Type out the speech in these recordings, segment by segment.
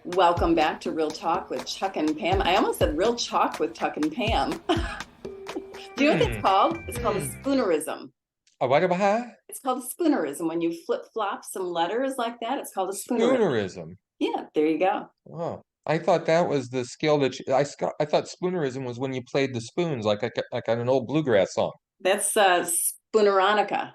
Welcome back to Real Talk with Chuck and Pam. I almost said Real Talk with Chuck and Pam. Do you know what that's Hmm. called? It's called a Hmm. spoonerism. What about It's called a spoonerism. When you flip flop some letters like that, it's called a spoonerism. spoonerism? Yeah, there you go. Oh, I thought that was the skill that I thought spoonerism was when you played the spoons like on an old bluegrass song. That's spooneronica.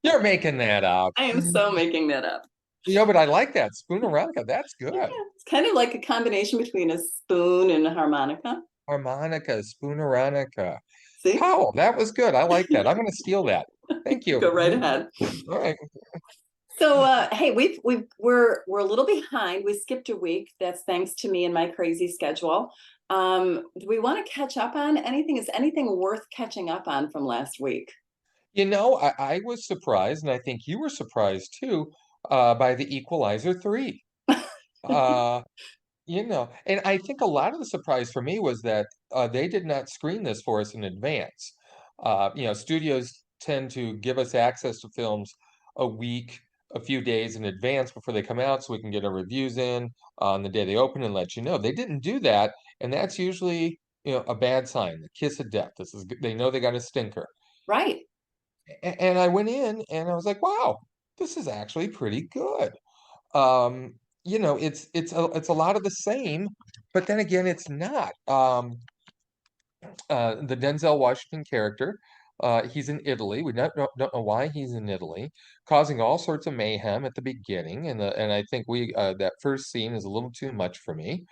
You're making that up. I am so making that up. But I like that spooneronica. That's Yeah, good. it's kind of like a combination between a spoon and a harmonica. Harmonica, spooneronica. See? Oh, that was good. I like that. I'm going to steal that. Thank you. Go right ahead. All right. So hey, we're a little behind. We skipped a week. That's thanks to me and my crazy schedule. Do we want to catch up on anything? Is anything worth catching up on from last week? I was surprised, and I think you were surprised too, by the Equalizer 3. Uh, and I think a lot of the surprise for me was that they did not screen this for us in advance. Studios tend to give us access to films a week, a few days in advance before they come out so we can get our reviews in on the day they open and let you know. They didn't do that, and that's usually, a bad sign, the kiss of death. They know they got a stinker. Right. And I went in and I was like, wow, this is actually pretty good. Um, it's a lot of the same, but then again, it's not. The Denzel Washington character, he's in Italy. We don't know why he's in Italy, causing all sorts of mayhem at the beginning, and I think we that first scene is a little too much for me.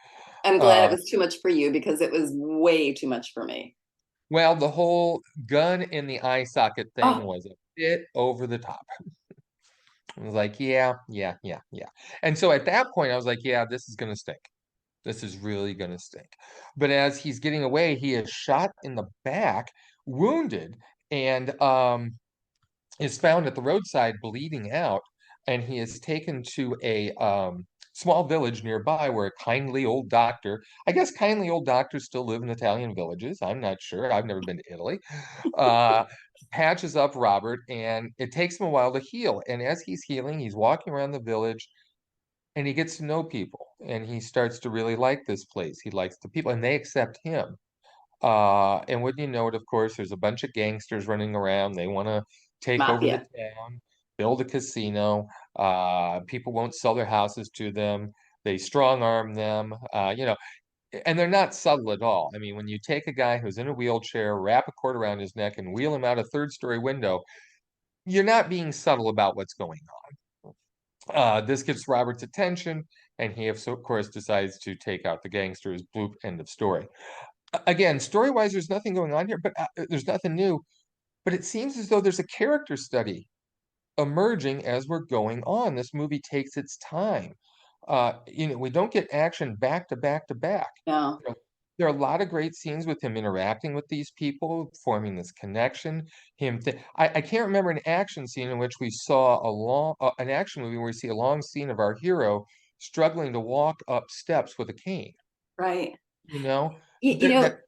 I'm glad it Uh, was too much for you because it was way too much for me. well, the whole gun in the eye socket thing Oh, was a bit over the top. I was like, yeah, yeah, yeah, yeah. And so at that point, I was like, yeah, this is gonna stink. This is really gonna stink. But as he's getting away, he is shot in the back, wounded, and is found at the roadside bleeding out, and he is taken to a small village nearby where a kindly old doctor, I guess kindly old doctors still live in Italian villages. I'm not sure. I've never been to Italy. Uh, Patches up Robert, and it takes him a while to heal. And as he's healing, he's walking around the village and he gets to know people and he starts to really like this place. He likes the people and they accept him. And wouldn't you know it, of course, there's a bunch of gangsters running around. They want to take over the mafia. town, build a casino. People won't sell their houses to them. They strong arm them. And they're not subtle at all. I mean, when you take a guy who's in a wheelchair, wrap a cord around his neck, and wheel him out a third-story window, you're not being subtle about what's going on. This gets Robert's attention, and he, of course, decides to take out the gangsters. Bloop, end of story. Again, story-wise, there's nothing going on here, but there's nothing new. But it seems as though there's a character study emerging as we're going on. This movie takes its time. We don't get action back to back to back. No. You know, there are a lot of great scenes with him interacting with these people, forming this connection. I can't remember an action scene in which we saw an action movie where we see a long scene of our hero struggling to walk up steps with a cane. Right. You know, You, you that know, that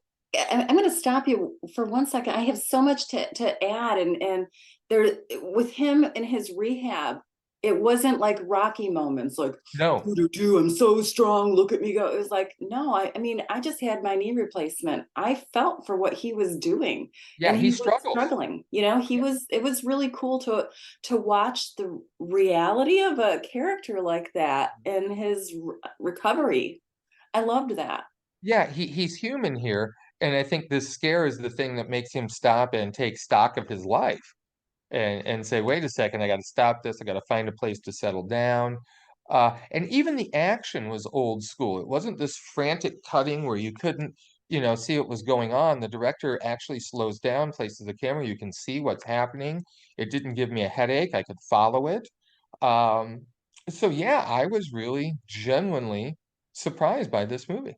I'm going to stop you for one second. I have so much to add, and there with him in his rehab, it wasn't like Rocky moments, like no, do I'm so strong. Look at me go. It was like no. I mean, I just had my knee replacement. I felt for what he was doing, yeah, and he he was struggles. struggling. You know, he Yeah. was. It was really cool to watch the reality of a character like that and his recovery. I loved that. Yeah, he's human here, and I think this scare is the thing that makes him stop and take stock of his life and say, wait a second, I got to stop this. I got to find a place to settle down. And even the action was old school. It wasn't this frantic cutting where you couldn't, see what was going on. The director actually slows down, places the camera. You can see what's happening. It didn't give me a headache. I could follow it. Um, so yeah, I was really genuinely surprised by this movie.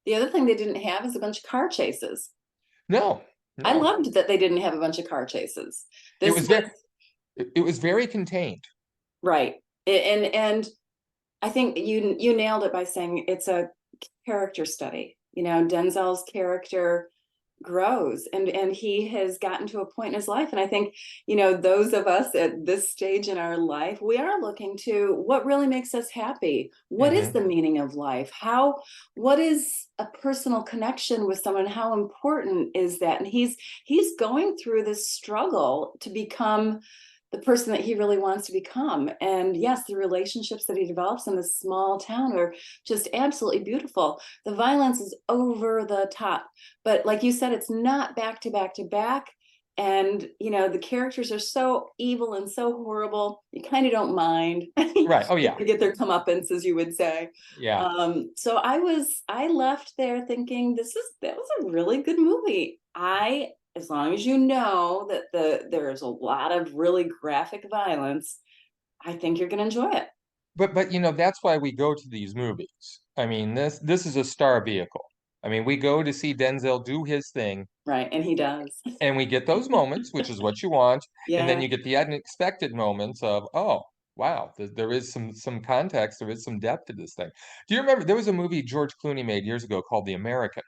The other thing they didn't have is a bunch of car chases. No, I no. loved that they didn't have a bunch of car chases. It This was was very it was very contained. right. And I think you nailed it by saying it's a character study. You know, Denzel's character, grows, and he has gotten to a point in his life. And I think, those of us at this stage in our life, we are looking to what really makes us happy. What is Hmm. the meaning of life? What is a personal connection with someone? How important is that? And he's going through this struggle to become the person that he really wants to become. And yes, the relationships that he develops in this small town are just absolutely beautiful. The violence is over the top, but like you said, it's not back to back to back. And the characters are so evil and so horrible, you kind of don't mind. Right. Oh They yeah. get their comeuppance, as you would say. Yeah. So I left there thinking that was a really good movie. As long as you know that there's a lot of really graphic violence, I think you're going to enjoy it. But that's why we go to these movies. I mean, this is a star vehicle. I mean, we go to see Denzel do his thing, Right, and he does. and we get those moments, which is what you want, and then Yeah. you get the unexpected moments of, oh, wow, there is some context, there is some depth to this thing. Do you remember there was a movie George Clooney made years ago called The American?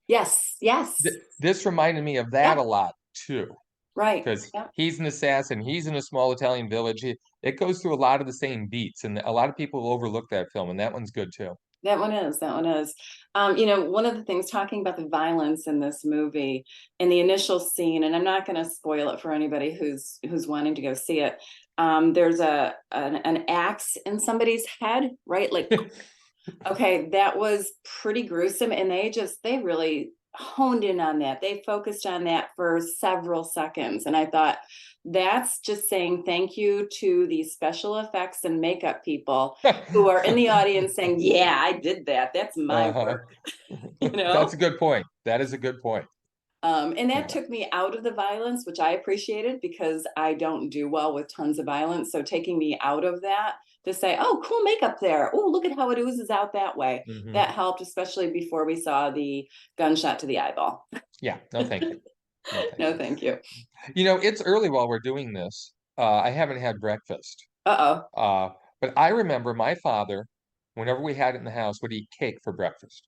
Yes, yes. This reminded me of that Yeah, a lot too, right. because Yeah. he's an assassin, he's in a small Italian village. It goes through a lot of the same beats, and a lot of people overlook that film, and that one's good too. That one is. One of the things talking about the violence in this movie in the initial scene, and I'm not going to spoil it for anybody who's wanting to go see it. There's an axe in somebody's head, right? Like, okay, that was pretty gruesome, and they really honed in on that. They focused on that for several seconds, and I thought that's just saying thank you to the special effects and makeup people who are in the audience saying, "Yeah, I did that. That's my Uh-huh. work." you That's know. a good point. That is a good point. And that Yeah. took me out of the violence, which I appreciated because I don't do well with tons of violence. So taking me out of that to say, oh, cool makeup there. Oh, look at how it oozes out that way. Hmm. That helped, especially before we saw the gunshot to the eyeball. Yeah. No, thank you. No, thank No, you. thank you. It's early while we're doing this. I haven't had breakfast. Uh-oh. Uh, but I remember my father, whenever we had it in the house, would eat cake for breakfast.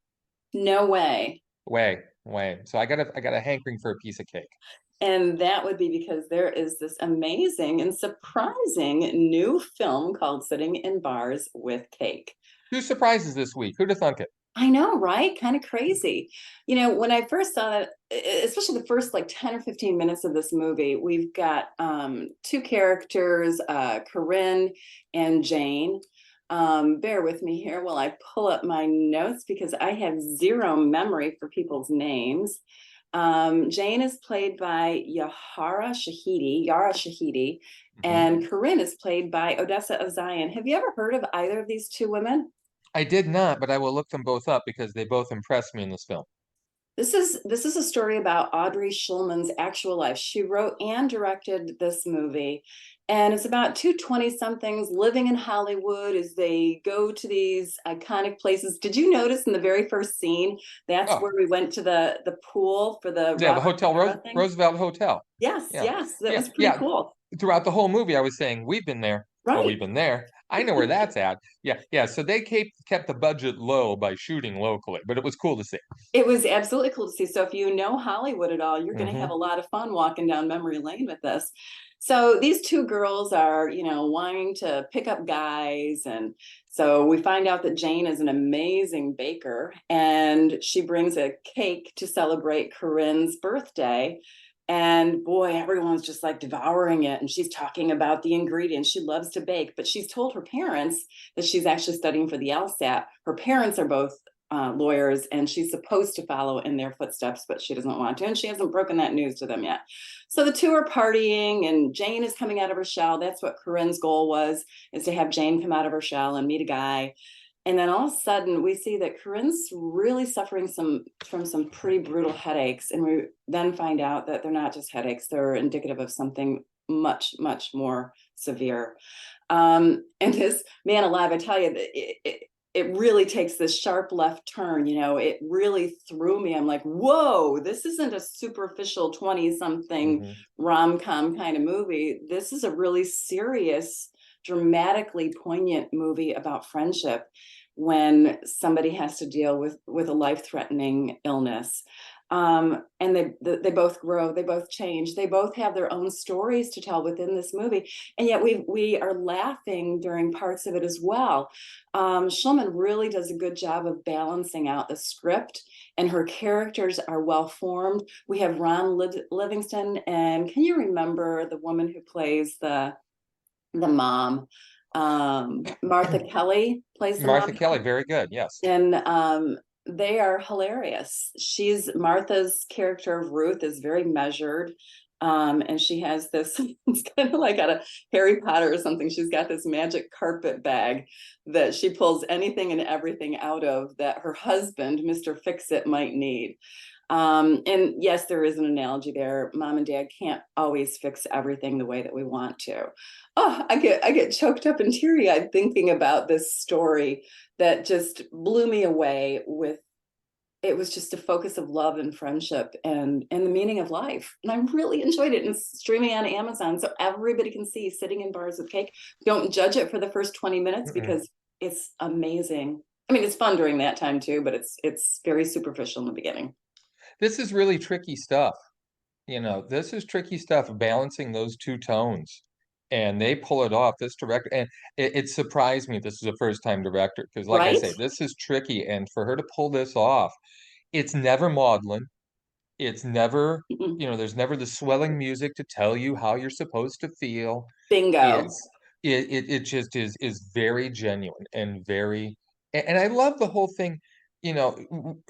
No way. Way, way. So I got a hankering for a piece of cake. And that would be because there is this amazing and surprising new film called Sitting in Bars with Cake. Two surprises this week. Who'd have thunk it? I know, right? Kind of crazy. When I first saw that, especially the first like 10 or 15 minutes of this movie, we've got two characters, Corinne and Jane. Bear with me here while I pull up my notes because I have zero memory for people's names. Jane is played by Yara Shahidi, Hmm. and Corinne is played by Odessa Ozion. Have you ever heard of either of these two women? I did not, but I will look them both up because they both impressed me in this film. This is a story about Audrey Schulman's actual life. She wrote and directed this movie, and it's about two 20-somethings living in Hollywood as they go to these iconic places. Did you notice in the very first scene that's Oh, where we went to the pool for the yeah, the Robert De Hotel Niro thing? Roosevelt Hotel. Yes, Yeah, yes, that yeah, was pretty yeah. cool. Throughout the whole movie, I was saying, we've been there. Oh, we've Right. been there. I know where that's at. Yeah, yeah. So they kept the budget low by shooting locally, but it was cool to see. It was absolutely cool to see. So if you know Hollywood at all, you're going to have Hmm. a lot of fun walking down memory lane with this. So these two girls are, wanting to pick up guys. And so we find out that Jane is an amazing baker and she brings a cake to celebrate Corinne's birthday. And boy, everyone's just like devouring it. And she's talking about the ingredients. She loves to bake, but she's told her parents that she's actually studying for the LSAT. Her parents are both lawyers, and she's supposed to follow in their footsteps, but she doesn't want to, and she hasn't broken that news to them yet. So the two are partying, and Jane is coming out of her shell. That's what Corinne's goal was, is to have Jane come out of her shell and meet a guy. And then all of a sudden, we see that Corinne's really suffering from some pretty brutal headaches, and we then find out that they're not just headaches; they're indicative of something much, much more severe. And this man alive, I tell you, it really takes this sharp left turn. It really threw me. I'm like, whoa, this isn't a superficial 20 something Hmm. rom-com kind of movie. This is a really serious, dramatically poignant movie about friendship when somebody has to deal with a life-threatening illness. And they both grow, they both change, they both have their own stories to tell within this movie, and yet we are laughing during parts of it as well. Schulman really does a good job of balancing out the script, and her characters are well formed. We have Livingston, and can you remember the woman who plays the mom? Martha Kelly plays the Martha mom, Kelly, very good. Yes. and they are hilarious. She's Martha's character of Ruth is very measured. And she has this, it's kind of like out of Harry Potter or something. She's got this magic carpet bag that she pulls anything and everything out of that her husband, Mr. Fix-It, might need. And yes, there is an analogy there. Mom and dad can't always fix everything the way that we want to. Oh, I get choked up and teary-eyed thinking about this story that just blew me away. With it was just a focus of love and friendship and the meaning of life. And I really enjoyed it. And it's streaming on Amazon, so everybody can see Sitting in Bars with Cake. Don't judge it for the first 20 minutes Mm-mm. because it's amazing. I mean, it's fun during that time too, but it's very superficial in the beginning. This is really tricky stuff. This is tricky stuff, balancing those two tones. And they pull it off, this director. And it surprised me this is a first-time director, because like I Right? say, this is tricky. And for her to pull this off, it's never maudlin. It's never, Mm-mm. there's never the swelling music to tell you how you're supposed to feel. Bingo. It's it just is very genuine and very and I love the whole thing.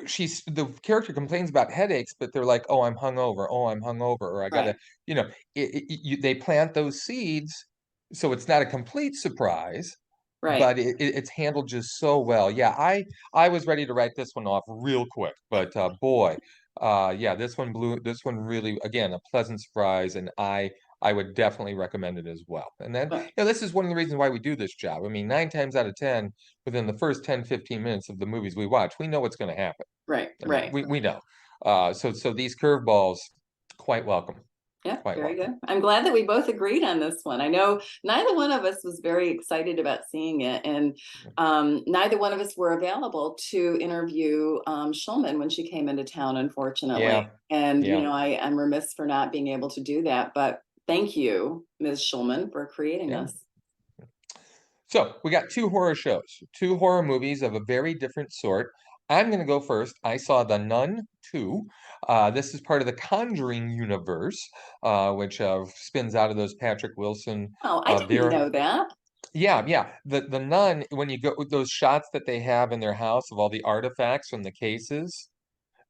She's the character complains about headaches, but they're like, "Oh, I'm hungover. Oh, I'm hungover," or I gotta, Right. they plant those seeds, so it's not a complete surprise, Right. but it's handled just so well. Yeah, I was ready to write this one off real quick, but boy, yeah, this one really, again, a pleasant surprise, and I would definitely recommend it as well. And then, Right. this is one of the reasons why we do this job. I mean, 9 times out of 10, within the first 10, 15 minutes of the movies we watch, we know what's going to happen. Right. I mean, Right. we know. So these curveballs, quite welcome. Yeah, Quite very welcome. good. I'm glad that we both agreed on this one. I know neither one of us was very excited about seeing it, and neither one of us were available to interview Schulman when she came into town, unfortunately. Yeah, And yeah. I'm remiss for not being able to do that. But thank you, Ms. Schulman, for creating Yeah. this. So we got two horror shows, two horror movies of a very different sort. I'm going to go first. I saw The Nun 2. This is part of the Conjuring universe, which spins out of those Patrick Wilson. Oh, I didn't There, know that. yeah, yeah. The Nun, when you go with those shots that they have in their house of all the artifacts from the cases,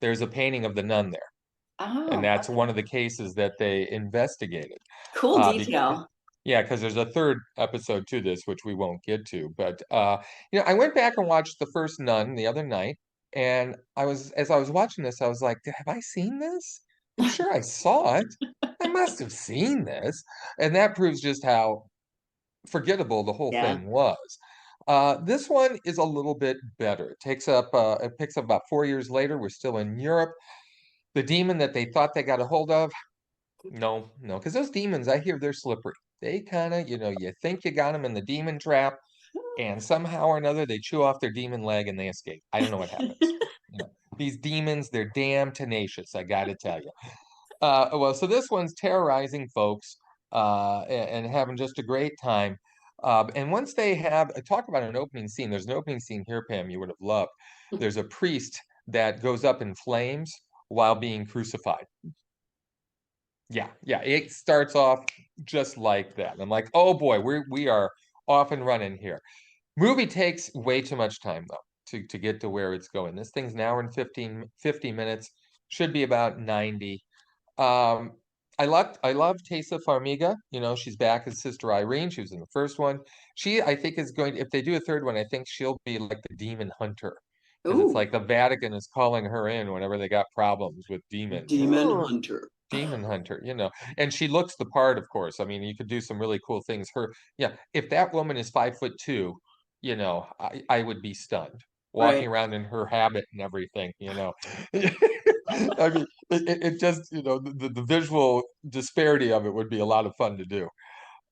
there's a painting of the nun there, and Oh, that's one of the cases that they investigated. cool Because detail. yeah, because there's a third episode to this, which we won't get to. But I went back and watched the first Nun the other night, and as I was watching this, I was like, have I seen this? I'm sure I saw it. I must have seen this. And that proves just how forgettable the whole Yeah. thing was. This one is a little bit better. It picks up about 4 years later. We're still in Europe. The demon that they thought they got a hold of, no, no, because those demons, I hear they're slippery. They kind of, you think you got them in the demon trap, and somehow or another they chew off their demon leg and they escape. I don't know what happens. These demons, they're damn tenacious, I got to tell you. Well, so this one's terrorizing folks and having just a great time. And once they have, talk about an opening scene, there's an opening scene here, Pam, you would have loved. There's a priest that goes up in flames while being crucified. Yeah, yeah, it starts off just like that. I'm like, oh boy, we are off and running here. Movie takes way too much time though to get to where it's going. This thing's an hour and 50 minutes, should be about 90. Um, I love Tessa Farmiga. She's back as Sister Irene. She was in the first one. She, I think, is going, if they do a third one, I think she'll be like the demon hunter. Because it's Ooh, like the Vatican is calling her in whenever they got problems with demons. Demon Hunter. Demon hunter. And she looks the part, of course. I mean, you could do some really cool things. Yeah, if that woman is 5'2", I would be stunned walking Right. around in her habit and everything. I mean, it just, the visual disparity of it would be a lot of fun to do.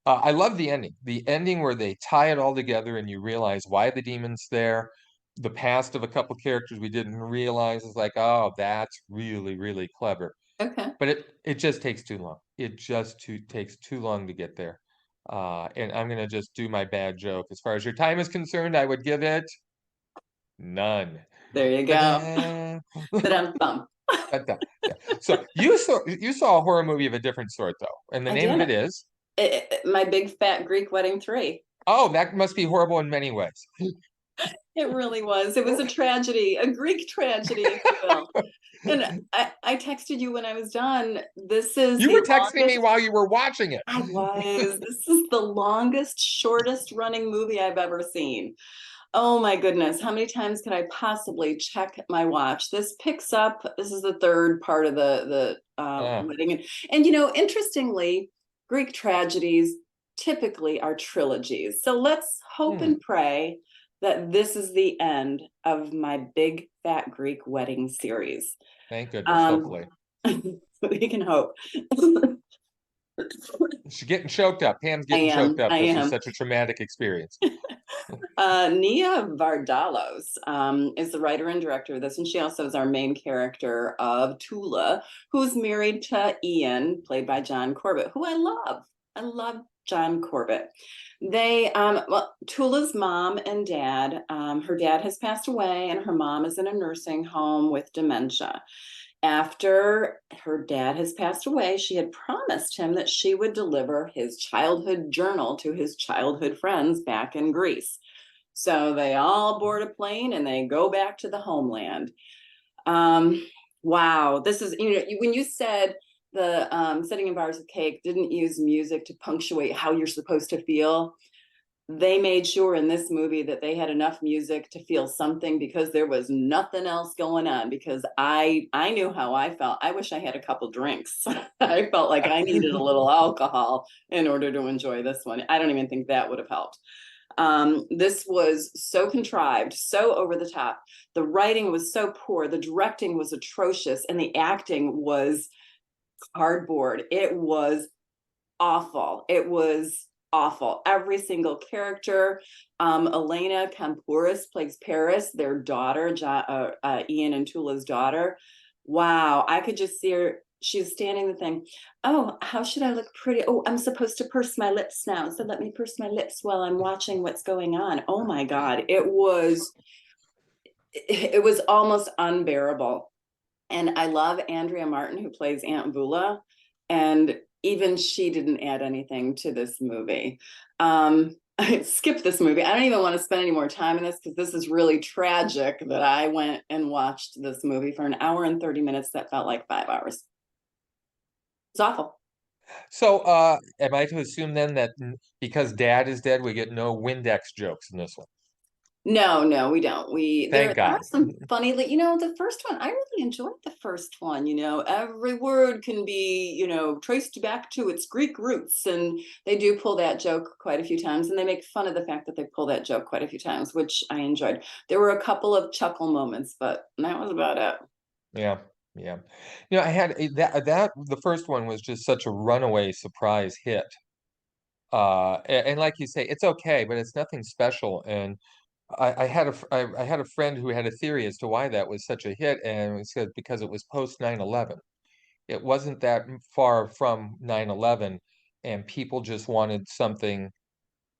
I love the ending. The ending where they tie it all together and you realize why the demon's there. the past of a couple characters we didn't realize is like, oh, that's really, really clever. Okay. But it just takes too long. It just takes too long to get there. And I'm gonna just do my bad joke. As far as your time is concerned, I would give it none. There you go. Ta-da! Ba-dum-bum. Ta-da. Yeah. So you saw a horror movie of a different sort though, and the I name of did. it is, My Big Fat Greek Wedding 3. oh, that must be horrible in many ways. It really was. It was a tragedy, a Greek tragedy, if you will. And I texted you when I was done. This is You the were texting me longest. while you were watching it. I was. This is the longest, shortest running movie I've ever seen. Oh my goodness. How many times could I possibly check my watch? This picks up, this is the third part of the Uh, wedding. And interestingly, Greek tragedies typically are trilogies. So let's hope hmm, and pray that this is the end of my Big Fat Greek Wedding series. thank goodness, Um, hopefully. we can hope. She's getting choked up. Pam's I getting choked am. up. I This was am. such a traumatic experience. Nia Vardalos is the writer and director of this, and she also is our main character of Tula, who's married to Ian, played by John Corbett, who I love. I love John Corbett. Well, Tula's mom and dad, her dad has passed away, and her mom is in a nursing home with dementia. After her dad has passed away, she had promised him that she would deliver his childhood journal to his childhood friends back in Greece. So they all board a plane and they go back to the homeland. Um, wow, this is, when you said the Setting in Bars of Cake didn't use music to punctuate how you're supposed to feel, they made sure in this movie that they had enough music to feel something, because there was nothing else going on, because I knew how I felt. I wish I had a couple drinks. I felt like I needed a little alcohol in order to enjoy this one. I don't even think that would have helped. This was so contrived, so over the top. The writing was so poor, the directing was atrocious, and the acting was cardboard. It was awful. It was awful. Every single character. Elena Kampouris plays Paris, their daughter, Ian and Tula's daughter. Wow, I could just see her. She's standing the thing. Oh, how should I look pretty? Oh, I'm supposed to purse my lips now. So let me purse my lips while I'm watching what's going on. Oh my God, it was almost unbearable. And I love Andrea Martin, who plays Aunt Vula, and even she didn't add anything to this movie. I skipped this movie. I don't even want to spend any more time in this, because this is really tragic that I went and watched this movie for an hour and 30 minutes that felt like 5 hours. It's awful. So, am I to assume then that because Dad is dead, we get no Windex jokes in this one? No, no, we don't. There Thank are God. some funny, the first one, I really enjoyed the first one. Every word can be, traced back to its Greek roots. And they do pull that joke quite a few times. And they make fun of the fact that they pull that joke quite a few times, which I enjoyed. There were a couple of chuckle moments, but that was about it. Yeah, yeah. I had that the first one was just such a runaway surprise hit. And like you say, it's okay, but it's nothing special. And I had a friend who had a theory as to why that was such a hit, and it said because it was post 9/11. It wasn't that far from 9/11, and people just wanted something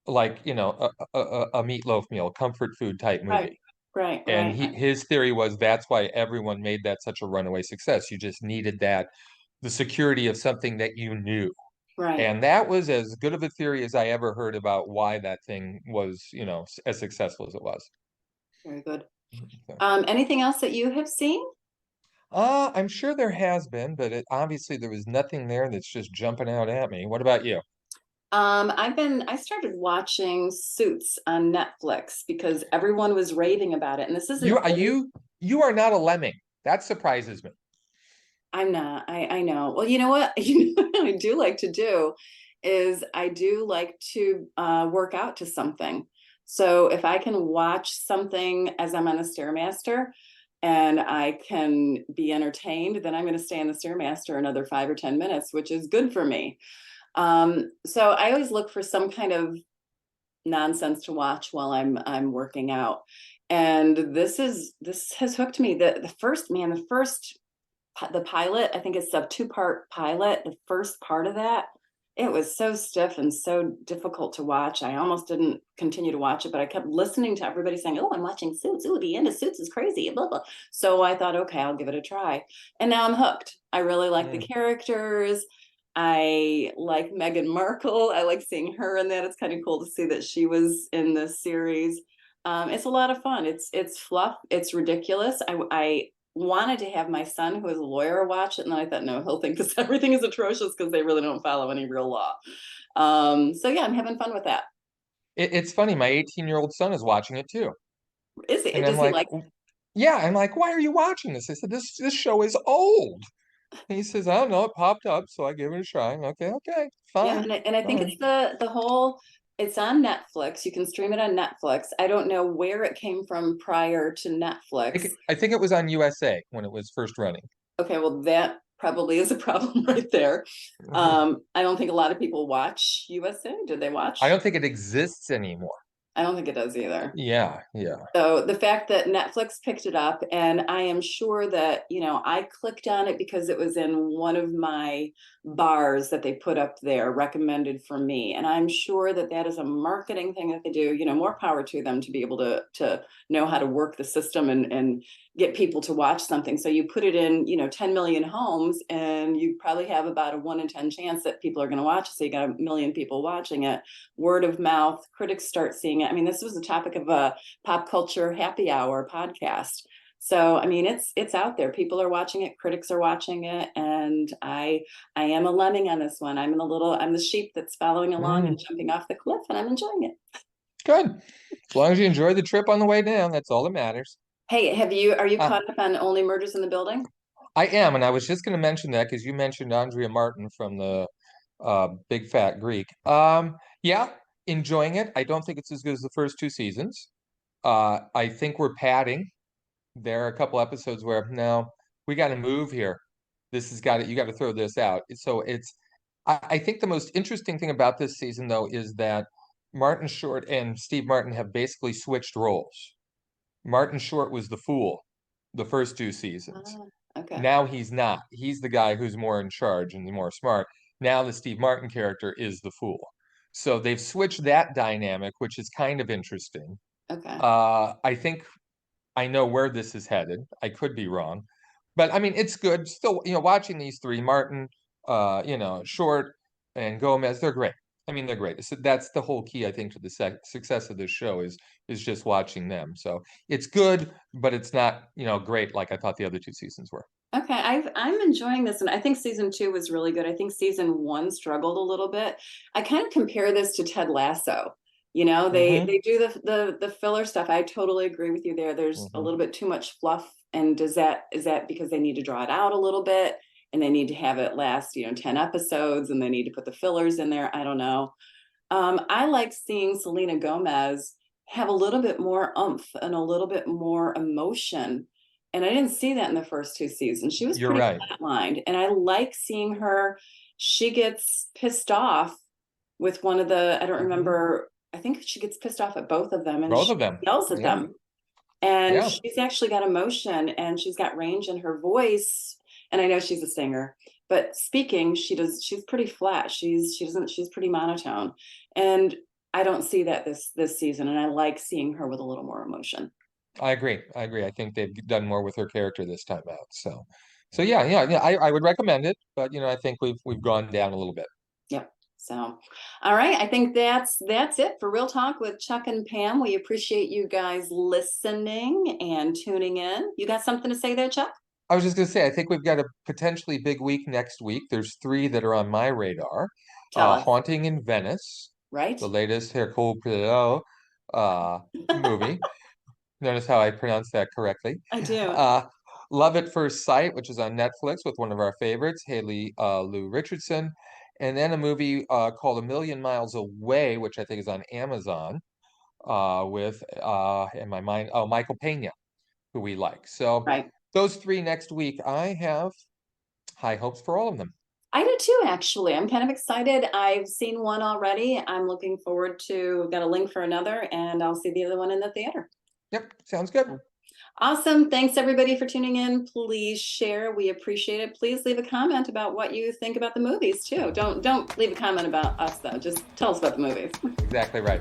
like, a meatloaf meal, comfort food type Right, movie. right, And right, his theory was that's why everyone made that such a runaway success. You just needed the security of something that you knew. right. And that was as good of a theory as I ever heard about why that thing was, as successful as it was. Very good. So, Anything else that you have seen? I'm sure there has been, but obviously there was nothing there that's just jumping out at me. What about you? I started watching Suits on Netflix because everyone was raving about it. And this is You an are old, you are not a lemming. That surprises me. I'm not, I know. Well, you know what? You know what I do like to do is I do like to work out to something. So if I can watch something as I'm on a Stairmaster and I can be entertained, then I'm going to stay on the Stairmaster another 5 or 10 minutes, which is good for me. So I always look for some kind of nonsense to watch while I'm working out. And this has hooked me. The first man, the pilot, I think it's a two-part pilot. The first part of that, it was so stiff and so difficult to watch. I almost didn't continue to watch it, but I kept listening to everybody saying, "Oh, I'm watching Suits. Oh, the end of Suits is crazy." Blah blah. So I thought, okay, I'll give it a try, and now I'm hooked. I really like the Mm. characters. I like Meghan Markle. I like seeing her in that. It's kind of cool to see that she was in this series. It's a lot of fun. It's fluff. It's ridiculous. I wanted to have my son, who is a lawyer, watch it, and then I thought, no, he'll think this everything is atrocious because they really don't follow any real law. So yeah, I'm having fun with that. It's funny. My 18-year-old son is watching it too, Is it? and I'm Does he like, like? yeah. I'm like, why are you watching this? I said, this show is old. And he says, I don't know. It popped up, so I gave it a try. Okay, okay, Yeah, fine, and I think fine. it's the whole. It's on Netflix. You can stream it on Netflix. I don't know where it came from prior to Netflix. I think it was on USA when it was first running. Okay, well, that probably is a problem right there. I don't think a lot of people watch USA. Do they I watch? don't think it exists anymore. I don't think it does either. Yeah, yeah. So the fact that Netflix picked it up, and I am sure that, I clicked on it because it was in one of my bars that they put up there recommended for me. And I'm sure that that is a marketing thing that they do, more power to them to be able to know how to work the system and get people to watch something. So you put it in, 10 million homes, and you probably have about a 1 in 10 chance that people are going to watch it. So you got a million people watching it, word of mouth, critics start seeing it. I mean, this was the topic of a pop culture happy hour podcast. So I mean, it's out there. People are watching it, critics are watching it, and I am a lemming on this one. I'm the sheep that's following along and Mm, jumping off the cliff, and I'm enjoying it. good. As long as you enjoy the trip on the way down, that's all that matters. Hey, are you Uh, caught up on Only Murders in the Building? I am, and I was just going to mention that because you mentioned Andrea Martin from the Big Fat Greek. Yeah, enjoying it. I don't think it's as good as the first two seasons. I think we're padding. There are a couple episodes where no, we got to move here. This has got it. You got to throw this out. So I think the most interesting thing about this season, though, is that Martin Short and Steve Martin have basically switched roles. Martin Short was the fool the first two seasons. Ah, okay, Now he's not. He's the guy who's more in charge and more smart. Now the Steve Martin character is the fool. So they've switched that dynamic, which is kind of interesting. okay. I think I know where this is headed. I could be wrong, but I mean, it's good. Still, watching these three, Martin, Short, and Gomez, they're great. I mean, they're great. So that's the whole key, I think, to the success of this show is just watching them. So it's good, but it's not, great like I thought the other two seasons were. Okay, I'm enjoying this, and I think season two was really good. I think season one struggled a little bit. I kind of compare this to Ted Lasso. Hmm. They do the filler stuff. I totally agree with you there. There's a Hmm. little bit too much fluff, and is that because they need to draw it out a little bit, and they need to have it last 10 episodes, and they need to put the fillers in there. I don't know. I like seeing Selena Gomez have a little bit more oomph and a little bit more emotion. And I didn't see that in the first two seasons. She was You're pretty right. flatlined. And I like seeing her. She gets pissed off with one of I don't Hmm. remember, I think she gets pissed off at both of them and Both she of them. yells at Yeah. them. And Yeah. she's actually got emotion and she's got range in her voice. And I know she's a singer, but speaking, she's pretty flat. She's pretty monotone. And I don't see that this season. And I like seeing her with a little more emotion. I agree. I agree. I think they've done more with her character this time out. So yeah, yeah, yeah. I would recommend it, but I think we've gone down a little bit. Yep. So, all right. I think that's it for Real Talk with Chuck and Pam. We appreciate you guys listening and tuning in. You got something to say there, Chuck? I was just gonna say, I think we've got a potentially big week next week. There's three that are on my radar. Tell us, Haunting in Venice, right? the latest Hercule Poirot uh movie. Notice how I pronounced that correctly. I do. Uh, Love at First Sight, which is on Netflix with one of our favorites, Haley Lou Richardson, and then a movie called A Million Miles Away, which I think is on Amazon, with in my mind, oh, Michael Pena, who we like. So Right. those three next week, I have high hopes for all of them. I do too, actually. I'm kind of excited. I've seen one already. I'm looking forward to, got a link for another, and I'll see the other one in the theater. Yep, sounds good. Awesome. Thanks everybody for tuning in. Please share. We appreciate it. Please leave a comment about what you think about the movies too. Don't leave a comment about us though. Just tell us about the movies. Exactly right.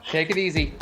Take it easy.